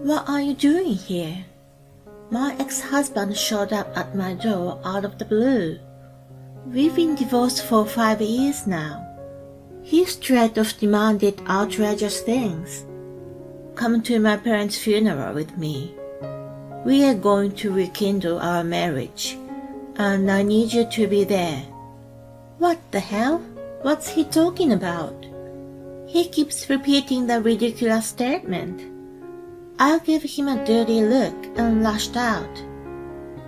What are you doing here? My ex-husband showed up at my door out of the blue. We've been divorced for 5 years now. He straight off demanded outrageous things. Come to my parents' funeral with me. We are going to rekindle our marriage, and I need you to be there. What the hell? What's he talking about? He keeps repeating the ridiculous statement. I gave him a dirty look and lashed out.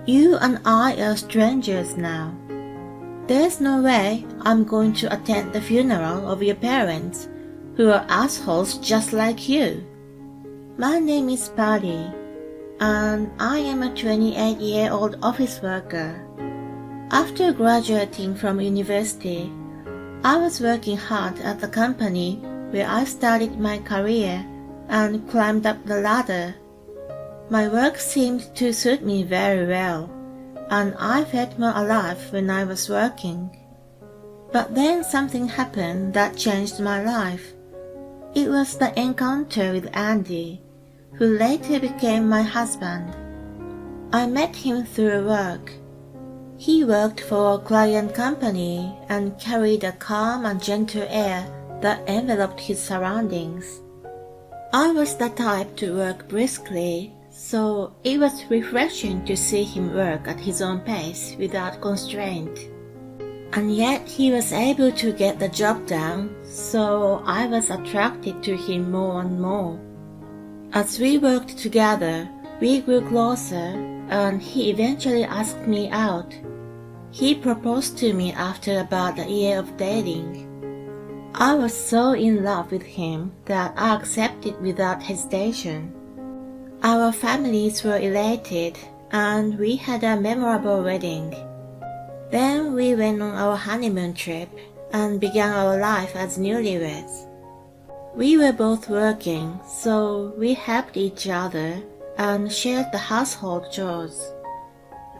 You and I are strangers now. There's no way I'm going to attend the funeral of your parents, who are assholes just like you. My name is Patty, and I am a 28-year-old office worker. After graduating from university, I was working hard at the company where I started my career and climbed up the ladder. My work seemed to suit me very well, and I felt more alive when I was working. But then something happened that changed my life. It was the encounter with Andy, who later became my husband. I met him through work. He worked for a client company and carried a calm and gentle air that enveloped his surroundings. I was the type to work briskly, so it was refreshing to see him work at his own pace without constraint. And yet he was able to get the job done, so I was attracted to him more and more. As we worked together, we grew closer, and he eventually asked me out. He proposed to me after about a year of dating. I was so in love with him that I accepted without hesitation. Our families were elated, and we had a memorable wedding. Then we went on our honeymoon trip and began our life as newlyweds. We were both working, so we helped each other and shared the household chores.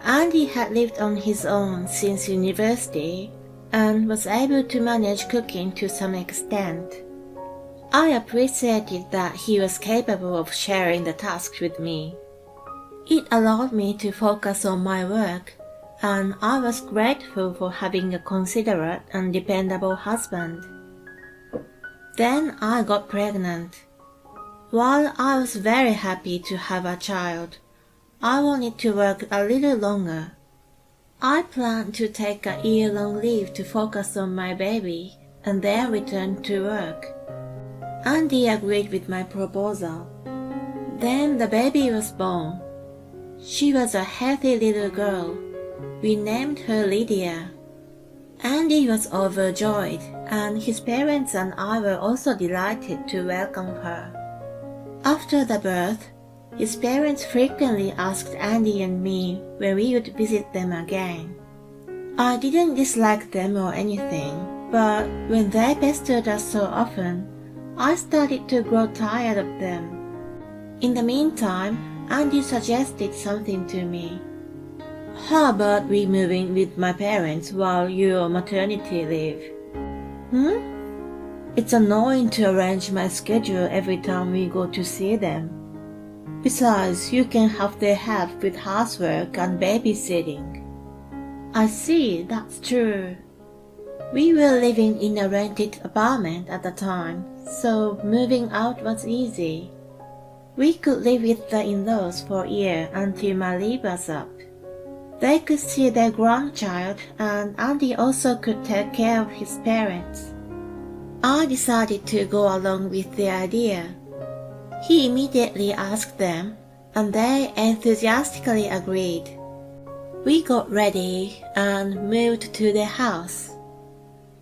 Andy had lived on his own since university and was able to manage cooking to some extent. I appreciated that he was capable of sharing the tasks with me. It allowed me to focus on my work, and I was grateful for having a considerate and dependable husband. Then I got pregnant. While I was very happy to have a child, I wanted to work a little longer. I planned to take a year-long leave to focus on my baby and then return to work. Andy agreed with my proposal. Then the baby was born. She was a healthy little girl. We named her Lydia. Andy was overjoyed, and his parents and I were also delighted to welcome her. After the birth, his parents frequently asked Andy and me when we would visit them again. I didn't dislike them or anything, but when they pestered us so often, I started to grow tired of them. In the meantime, Andy suggested something to me. How about we move in with my parents while you're on maternity leave? It's annoying to arrange my schedule every time we go to see them. Besides, you can have their help with housework and babysitting. I see, that's true. We were living in a rented apartment at the time, so moving out was easy. We could live with the in-laws for a year until my leave was up. They could see their grandchild, and Andy also could take care of his parents. I decided to go along with the idea. He immediately asked them, and they enthusiastically agreed. We got ready and moved to their house.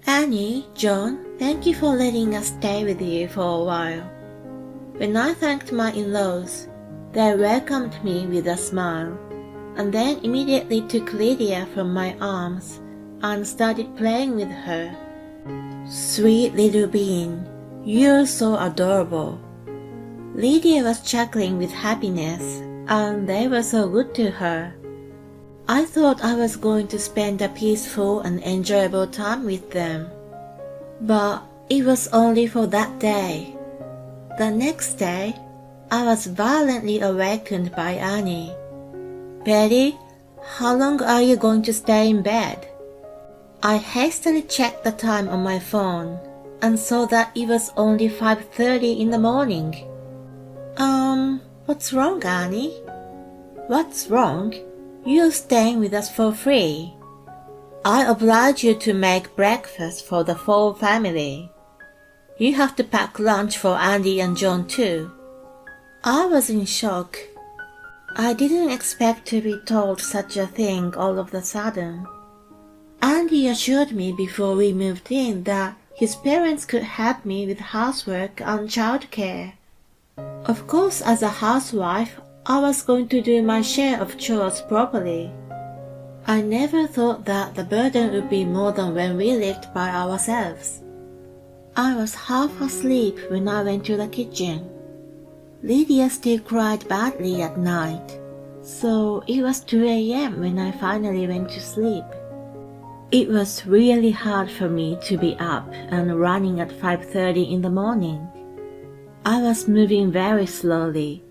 Annie, John, thank you for letting us stay with you for a while. When I thanked my in-laws, they welcomed me with a smile, and then immediately took Lydia from my arms and started playing with her. Sweet little bean, you're so adorable. Lydia was chuckling with happiness, and they were so good to her. I thought I was going to spend a peaceful and enjoyable time with them. But it was only for that day. The next day, I was violently awakened by Annie. "Betty, how long are you going to stay in bed?" I hastily checked the time on my phone and saw that it was only 5:30 in the morning. What's wrong, Annie?" "What's wrong? You're staying with us for free. I oblige you to make breakfast for the whole family. You have to pack lunch for Andy and John too." I was in shock. I didn't expect to be told such a thing all of a sudden. Andy assured me before we moved in that his parents could help me with housework and childcare. Of course, as a housewife, I was going to do my share of chores properly. I never thought that the burden would be more than when we lived by ourselves. I was half asleep when I went to the kitchen. Lydia still cried badly at night, so it was 2 a.m. when I finally went to sleep. It was really hard for me to be up and running at 5:30 in the morning. I was moving very slowly.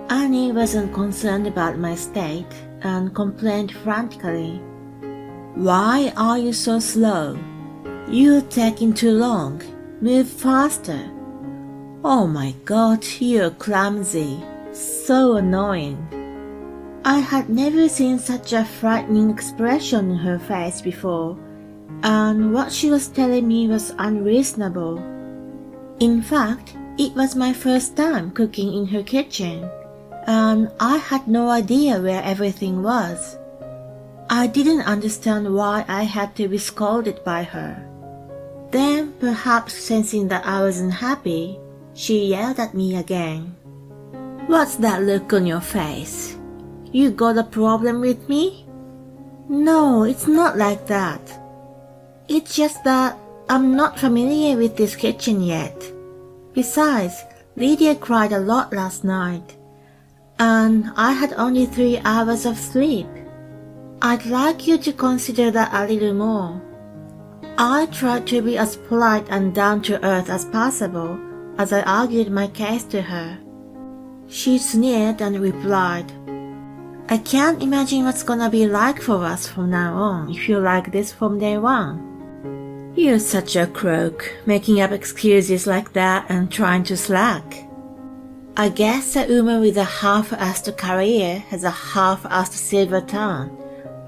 Annie wasn't concerned about my state and complained frantically. "Why are you so slow? You're taking too long. Move faster. Oh my God, you're clumsy. So annoying." I had never seen such a frightening expression in her face before, and what she was telling me was unreasonable. In fact, it was my first time cooking in her kitchen, and I had no idea where everything was. I didn't understand why I had to be scolded by her. Then, perhaps sensing that I wasn't happy, she yelled at me again. "What's that look on your face? You got a problem with me?" "No, it's not like that. It's just that I'm not familiar with this kitchen yet. Besides, Lydia cried a lot last night, and I had only 3 hours of sleep. I'd like you to consider that a little more." I tried to be as polite and down-to-earth as possible as I argued my case to her. She sneered and replied, "I can't imagine what's gonna be like for us from now on if you're like this from day one. You're such a crook, making up excuses like that and trying to slack. I guess a woman with a half-assed career has a half-assed silver tongue,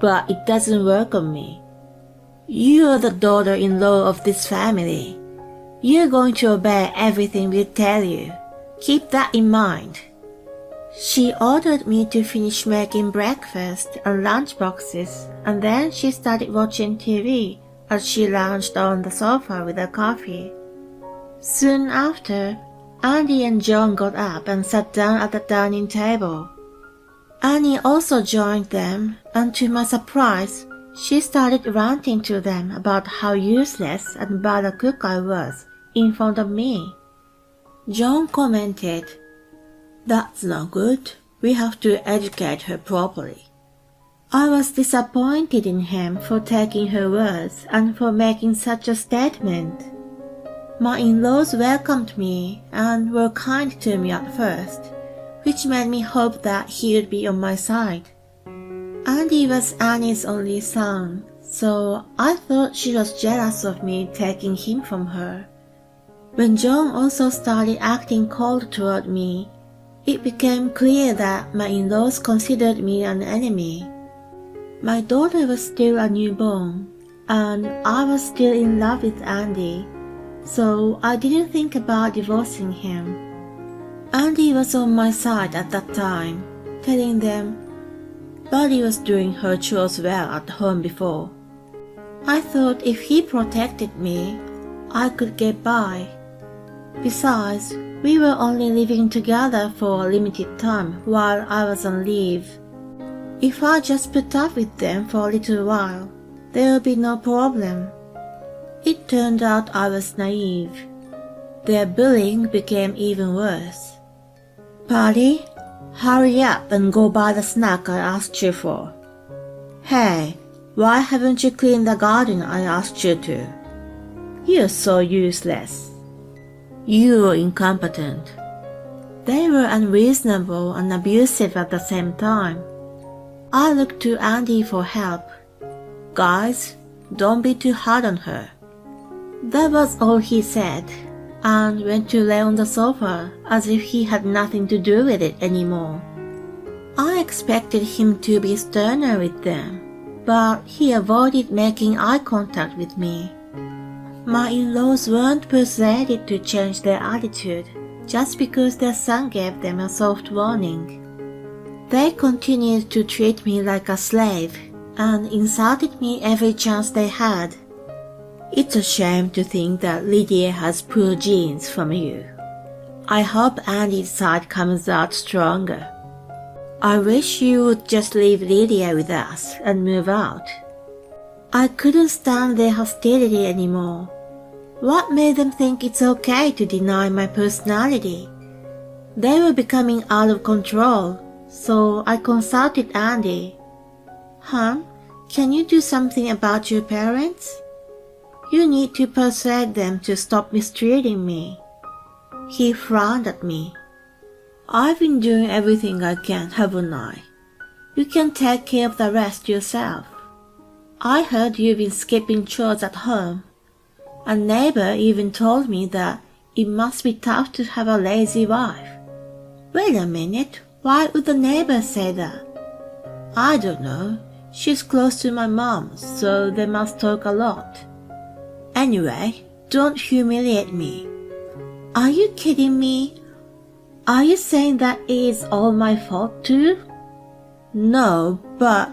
but it doesn't work on me. You're the daughter-in-law of this family. You're going to obey everything we tell you. Keep that in mind." She ordered me to finish making breakfast and lunch boxes, and then she started watching TV as she lounged on the sofa with her coffee. Soon after, Andy and John got up and sat down at the dining table. Annie also joined them, and to my surprise, she started ranting to them about how useless and bad a cook I was in front of me. John commented, "That's not good. We have to educate her properly." I was disappointed in him for taking her words and for making such a statement. My in-laws welcomed me and were kind to me at first, which made me hope that he would be on my side. Andy was Annie's only son, so I thought she was jealous of me taking him from her. When John also started acting cold toward me, it became clear that my in-laws considered me an enemy. My daughter was still a newborn, and I was still in love with Andy, so I didn't think about divorcing him. Andy was on my side at that time, telling them Buddy was doing her chores well at home before. I thought if he protected me, I could get by. Besides, we were only living together for a limited time while I was on leave. If I just put up with them for a little while, there would be no problem. It turned out I was naive. Their bullying became even worse. "Patty, hurry up and go buy the snack I asked you for." "Hey, why haven't you cleaned the garden I asked you to?" "You're so useless." "You're incompetent." They were unreasonable and abusive at the same time. I looked to Andy for help. "Guys, don't be too hard on her." That was all he said, and went to lay on the sofa as if he had nothing to do with it anymore. I expected him to be sterner with them, but he avoided making eye contact with me. My in-laws weren't persuaded to change their attitude just because their son gave them a soft warning. They continued to treat me like a slave and insulted me every chance they had. It's a shame to think that Lydia has poor genes from you. I hope Andy's side comes out stronger. I wish you would just leave Lydia with us and move out. I couldn't stand their hostility anymore. What made them think it's okay to deny my personality? They were becoming out of control, so I consulted Andy. "Hon, can you do something about your parents? You need to persuade them to stop mistreating me." He frowned at me. "I've been doing everything I can, haven't I? You can take care of the rest yourself. I heard you've been skipping chores at home. A neighbor even told me that it must be tough to have a lazy wife." "Wait a minute, why would the neighbor say that?" "I don't know. She's close to my mom, so they must talk a lot. Anyway, don't humiliate me." "Are you kidding me? Are you saying that it is all my fault too?" "No, but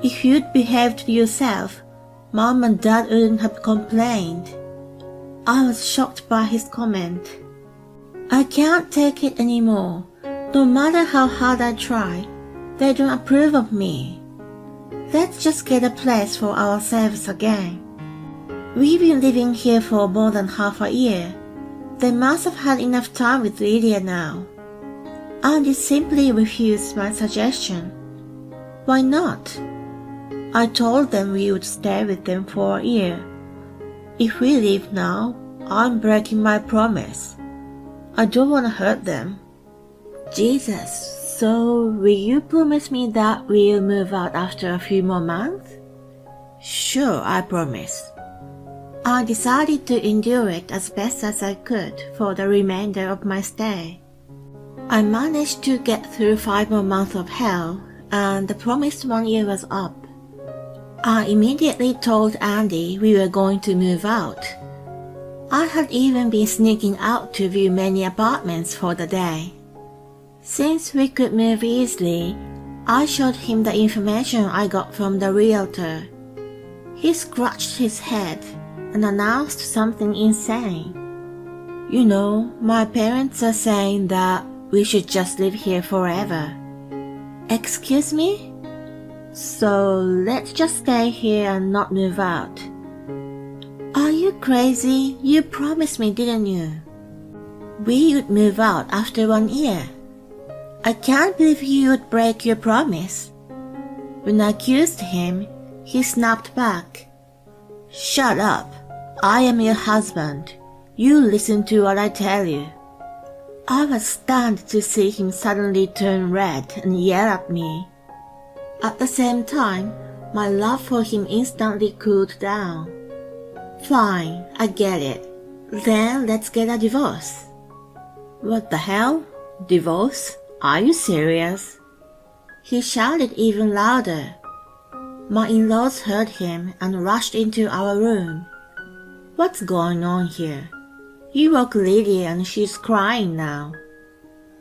if you'd behaved yourself, Mom and Dad wouldn't have complained." I was shocked by his comment. "I can't take it anymore. No matter how hard I try, they don't approve of me. Let's just get a place for ourselves again. We've been living here for more than half a year. They must have had enough time with Lydia now." Andy simply refused my suggestion. "Why not?" I told them we would stay with them for a year. If we leave now, I'm breaking my promise. I don't want to hurt them. "Jesus, so will you promise me that we'll move out after a few more months?" "Sure, I promise." I decided to endure it as best as I could for the remainder of my stay. I managed to get through 5 more months of hell, and the promised 1 year was up. I immediately told Andy we were going to move out. I had even been sneaking out to view many apartments for the day. Since we could move easily, I showed him the information I got from the realtor. He scratched his head and announced something insane. "You know, my parents are saying that we should just live here forever." "Excuse me?" "So let's just stay here and not move out." "Are you crazy? You promised me, didn't you?" "We would move out after 1 year." "I can't believe you would break your promise." When I accused him, he snapped back. "Shut up. I am your husband. You listen to what I tell you." I was stunned to see him suddenly turn red and yell at me. At the same time, my love for him instantly cooled down. "Fine, I get it. Then let's get a divorce." "What the hell? Divorce? Are you serious?" He shouted even louder. My in-laws heard him and rushed into our room. "What's going on here? You woke Lydia and she's crying now."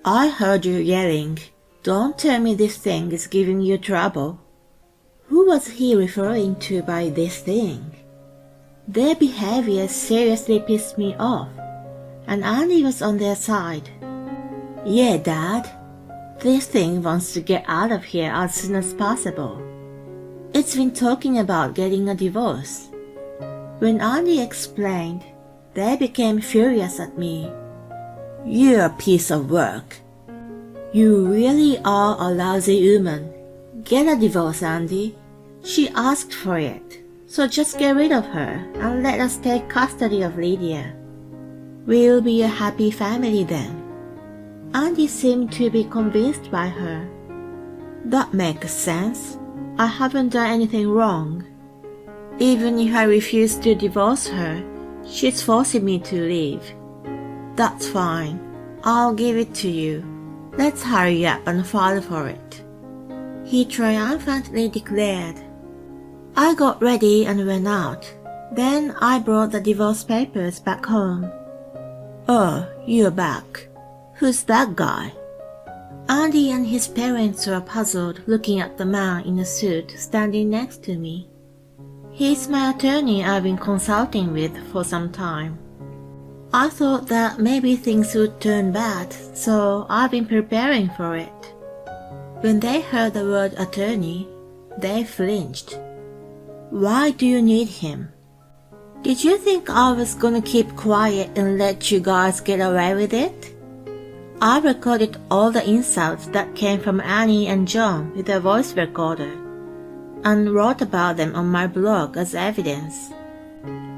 "I heard you yelling. Don't tell me this thing is giving you trouble." Who was he referring to by this thing? Their behavior seriously pissed me off, and Andy was on their side. "Yeah, Dad. This thing wants to get out of here as soon as possible. It's been talking about getting a divorce." When Andy explained, they became furious at me. "You're a piece of work. You really are a lousy woman. Get a divorce, Andy. She asked for it, so just get rid of her and let us take custody of Lydia. We'll be a happy family then." Andy seemed to be convinced by her. That makes sense. I haven't done anything wrong. Even if I refuse to divorce her, she's forcing me to leave. That's fine. I'll give it to you. Let's hurry up and file for it," he triumphantly declared. I got ready and went out. Then I brought the divorce papers back home. "Oh, you're back. Who's that guy?" Andy and his parents were puzzled looking at the man in a suit standing next to me. He's my attorney I've been consulting with for some time. I thought that maybe things would turn bad, so I've been preparing for it. When they heard the word attorney, they flinched. "Why do you need him? Did you think I was gonna keep quiet and let you guys get away with it?" I recorded all the insults that came from Annie and John with a voice recorder and wrote about them on my blog as evidence.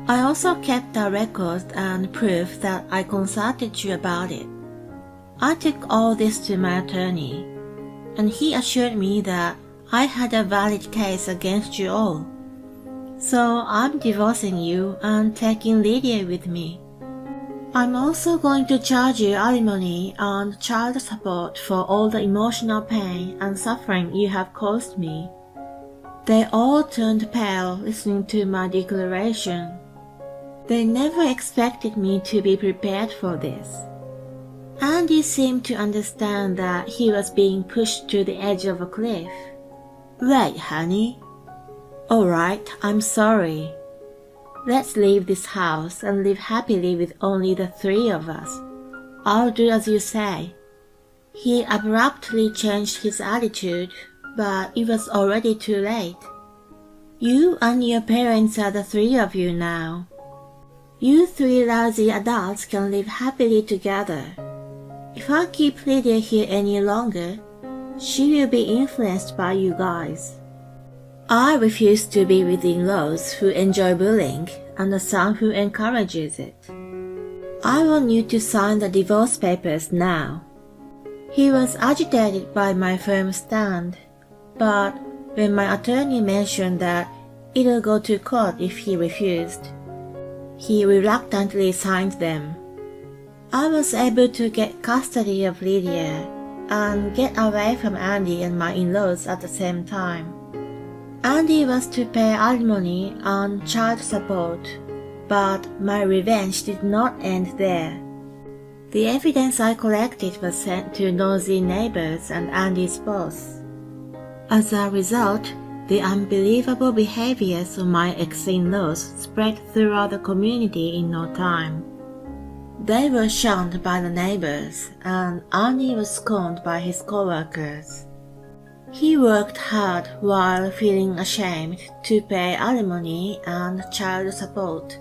I also kept a record and proof that I consulted you about it. I took all this to my attorney, and he assured me that I had a valid case against you all. So I'm divorcing you and taking Lydia with me. I'm also going to charge you alimony and child support for all the emotional pain and suffering you have caused me. They all turned pale listening to my declaration. They never expected me to be prepared for this. Andy seemed to understand that he was being pushed to the edge of a cliff. "Wait, honey. All right, I'm sorry. Let's leave this house and live happily with only the three of us. I'll do as you say." He abruptly changed his attitude, but it was already too late. "You and your parents are the three of you now. You three lousy adults can live happily together. If I keep Lydia here any longer, she will be influenced by you guys. I refuse to be with in-laws who enjoy bullying and a son who encourages it. I want you to sign the divorce papers now." He was agitated by my firm stand, but when my attorney mentioned that it'll go to court if he refused, he reluctantly signed them. I was able to get custody of Lydia and get away from Andy and my in-laws at the same time. Andy was to pay alimony and child support, but my revenge did not end there. The evidence I collected was sent to nosy neighbors and Andy's boss. As a result, the unbelievable behaviors of my ex-in-laws spread throughout the community in no time. They were shunned by the neighbors, and Andy was scorned by his co-workers. He worked hard while feeling ashamed to pay alimony and child support.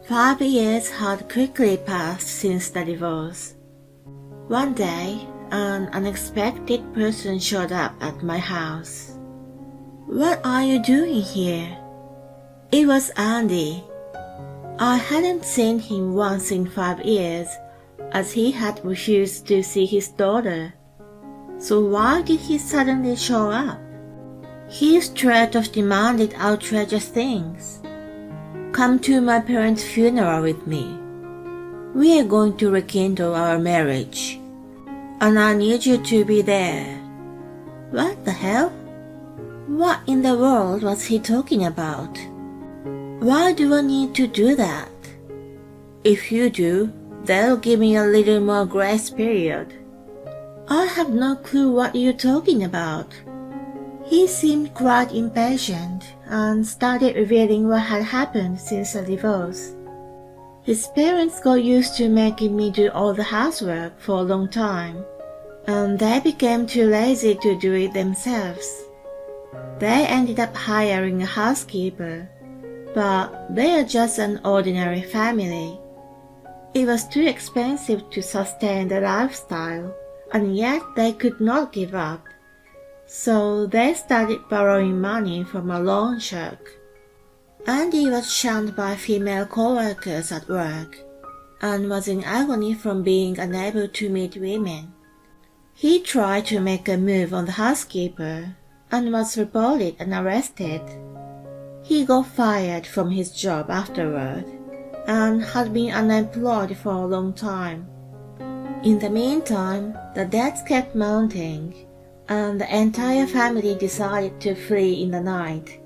5 years had quickly passed since the divorce. One day, an unexpected person showed up at my house. "What are you doing here?" It was Andy. I hadn't seen him once in 5 years, as he had refused to see his daughter. So why did he suddenly show up? He straight off demanded outrageous things. "Come to my parents' funeral with me. We are going to rekindle our marriage, and I need you to be there." What the hell? What in the world was he talking about? Why do I need to do that? If you do, that'll give me a little more grace period. I have no clue what you're talking about. He seemed quite impatient and started revealing what had happened since the divorce. His parents got used to making me do all the housework for a long time, and they became too lazy to do it themselves. They ended up hiring a housekeeper, but they are just an ordinary family. It was too expensive to sustain the lifestyle, and yet they could not give up. So they started borrowing money from a loan shark. Andy was shunned by female co-workers at work, and was in agony from being unable to meet women. He tried to make a move on the housekeeper and was reported and arrested. He got fired from his job afterward and had been unemployed for a long time. In the meantime, the debts kept mounting, and the entire family decided to flee in the night.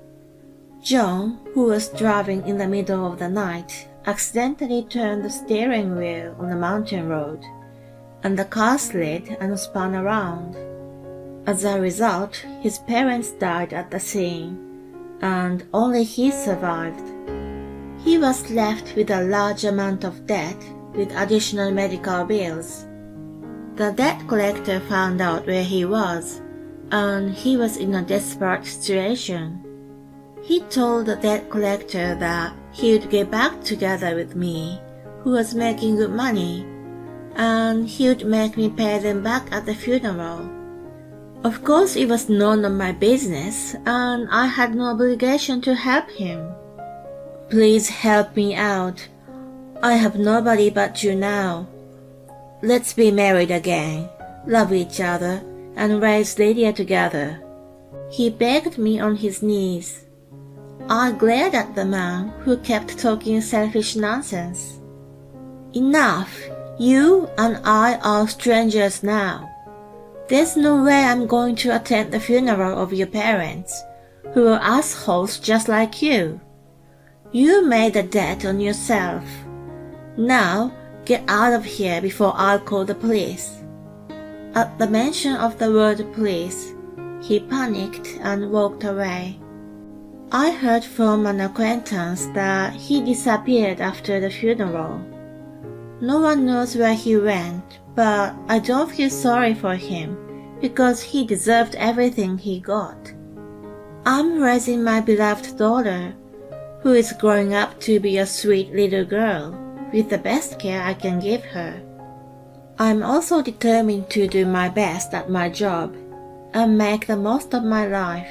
John, who was driving in the middle of the night, accidentally turned the steering wheel on a mountain road, and the car slid and spun around. As a result, his parents died at the scene, and only he survived. He was left with a large amount of debt with additional medical bills. The debt collector found out where he was, and he was in a desperate situation. He told the debt collector that he would get back together with me, who was making good money, and he would make me pay them back at the funeral. Of course, it was none of my business, and I had no obligation to help him. Please help me out. I have nobody but you now. Let's be married again, love each other, and raise Lydia together. He begged me on his knees. I glared at the man who kept talking selfish nonsense. Enough! You and I are strangers now. There's no way I'm going to attend the funeral of your parents, who are assholes just like you. You made a debt on yourself. Now, get out of here before I'll call the police. At the mention of the word police, he panicked and walked away. I heard from an acquaintance that he disappeared after the funeral. No one knows where he went, but I don't feel sorry for him because he deserved everything he got. I'm raising my beloved daughter, who is growing up to be a sweet little girl, with the best care I can give her. I'm also determined to do my best at my job and make the most of my life.